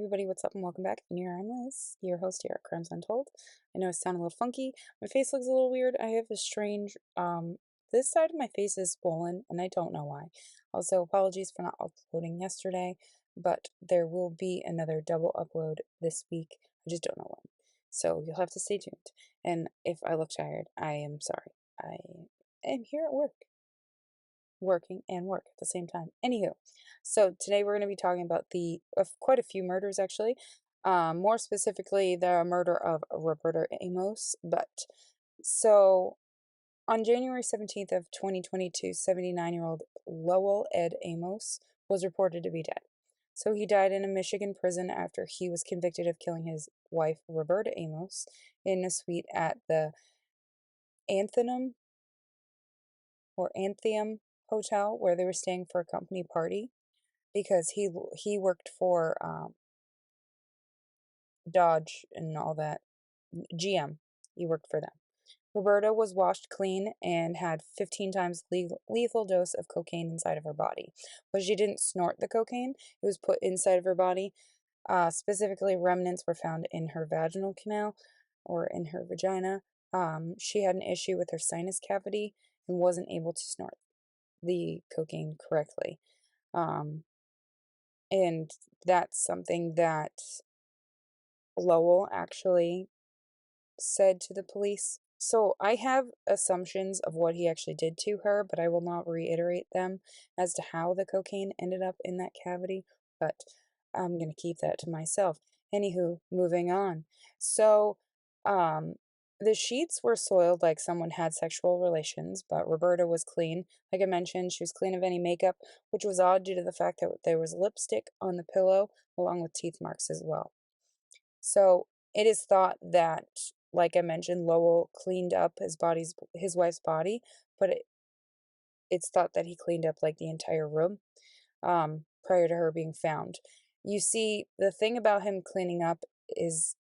everybody, what's up and welcome back. And here I'm Liz, your host here at Crimes Untold. I know I sound a little funky. My face looks a little weird. I have a strange, this side of my face is swollen and I don't know why. Also, apologies for not uploading yesterday, but there will be another double upload this week. I just don't know when. So you'll have to stay tuned. And if I look tired, I am sorry. I am here at work. Working and work at the same time. Anywho, so today we're going to be talking about quite a few murders actually. More specifically, the murder of Roberta Amos. But so on January 17th of 2022, 79-year-old Lowell Ed Amos was reported to be dead. So he died in a Michigan prison after he was convicted of killing his wife Roberta Amos in a suite at the Anthem Hotel where they were staying for a company party because he worked for Dodge and all that, GM. He worked for them. Roberta was washed clean and had 15 times lethal dose of cocaine inside of her body. But she didn't snort the cocaine. It was put inside of her body. Specifically, remnants were found in her vaginal canal or in her vagina. She had an issue with her sinus cavity and wasn't able to snort the cocaine correctly. And that's something that Lowell actually said to the police. So I have assumptions of what he actually did to her, but I will not reiterate them as to how the cocaine ended up in that cavity, but I'm going to keep that to myself. Anywho, moving on. So, the sheets were soiled like someone had sexual relations, but Roberta was clean. Like I mentioned, she was clean of any makeup, which was odd due to the fact that there was lipstick on the pillow, along with teeth marks as well. So it is thought that, like I mentioned, Lowell cleaned up his wife's body, but it's thought that he cleaned up like the entire room prior to her being found. You see, the thing about him cleaning up is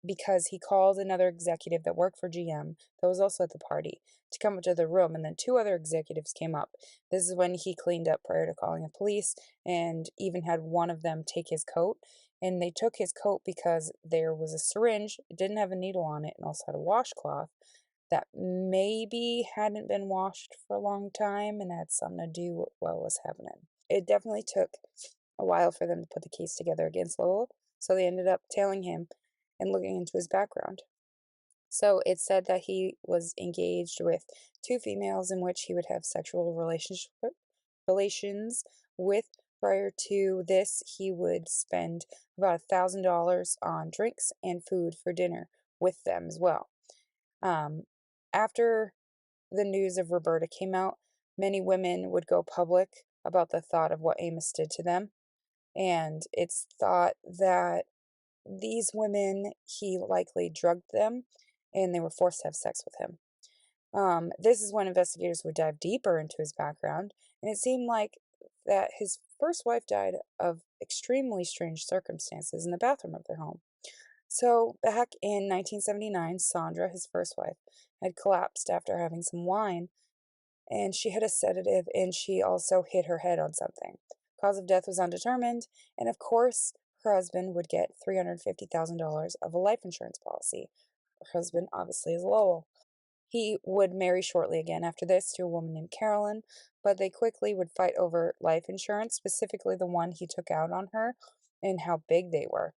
because he called another executive that worked for GM that was also at the party to come up to the room, and then two other executives came up. This is when he cleaned up prior to calling the police and even had one of them take his coat. And they took his coat because there was a syringe, it didn't have a needle on it, and also had a washcloth that maybe hadn't been washed for a long time and had something to do with what was happening. It definitely took a while for them to put the case together against Lowell, so they ended up tailing him and looking into his background. So it said that he was engaged with two females in which he would have sexual relations with. Prior to this, he would spend about $1,000 on drinks and food for dinner with them as well. After the news of Roberta came out, many women would go public about the thought of what Amos did to them. And it's thought that these women, he likely drugged them and they were forced to have sex with him. This is when investigators would dive deeper into his background, and it seemed like that his first wife died of extremely strange circumstances in the bathroom of their home. So, back in 1979, Sandra, his first wife, had collapsed after having some wine, and she had a sedative, and she also hit her head on something. Cause of death was undetermined, and of course, her husband would get $350,000 of a life insurance policy. Her husband, obviously, is Lowell. He would marry shortly again after this to a woman named Carolyn, but they quickly would fight over life insurance, specifically the one he took out on her and how big they were.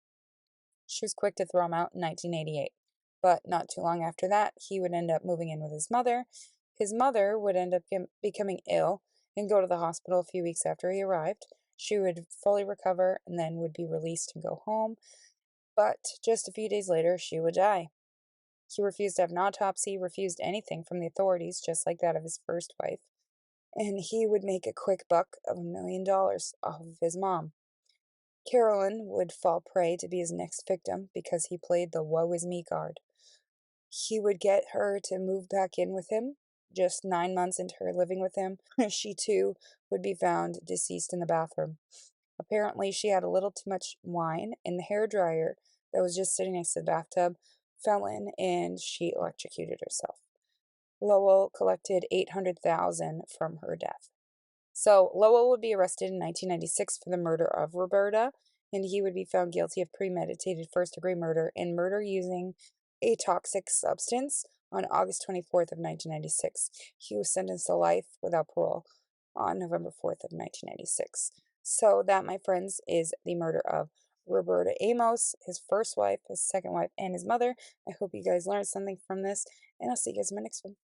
She was quick to throw him out in 1988, but not too long after that, he would end up moving in with his mother. His mother would end up becoming ill and go to the hospital a few weeks after he arrived. She would fully recover and then would be released and go home, but just a few days later, she would die. He refused to have an autopsy, refused anything from the authorities, just like that of his first wife, and he would make a quick buck of $1 million off of his mom. Carolyn would fall prey to be his next victim because he played the woe is me card. He would get her to move back in with him. Just 9 months into her living with him, she too would be found deceased in the bathroom. Apparently, she had a little too much wine, and the hairdryer that was just sitting next to the bathtub fell in, and she electrocuted herself. Lowell collected $800,000 from her death. So Lowell would be arrested in 1996 for the murder of Roberta, and he would be found guilty of premeditated first-degree murder and murder using a toxic substance on August 24th of 1996. He was sentenced to life without parole on November 4th of 1996. So that, my friends, is the murder of Roberta Amos, his first wife, his second wife, and his mother. I hope you guys learned something from this, and I'll see you guys in my next one.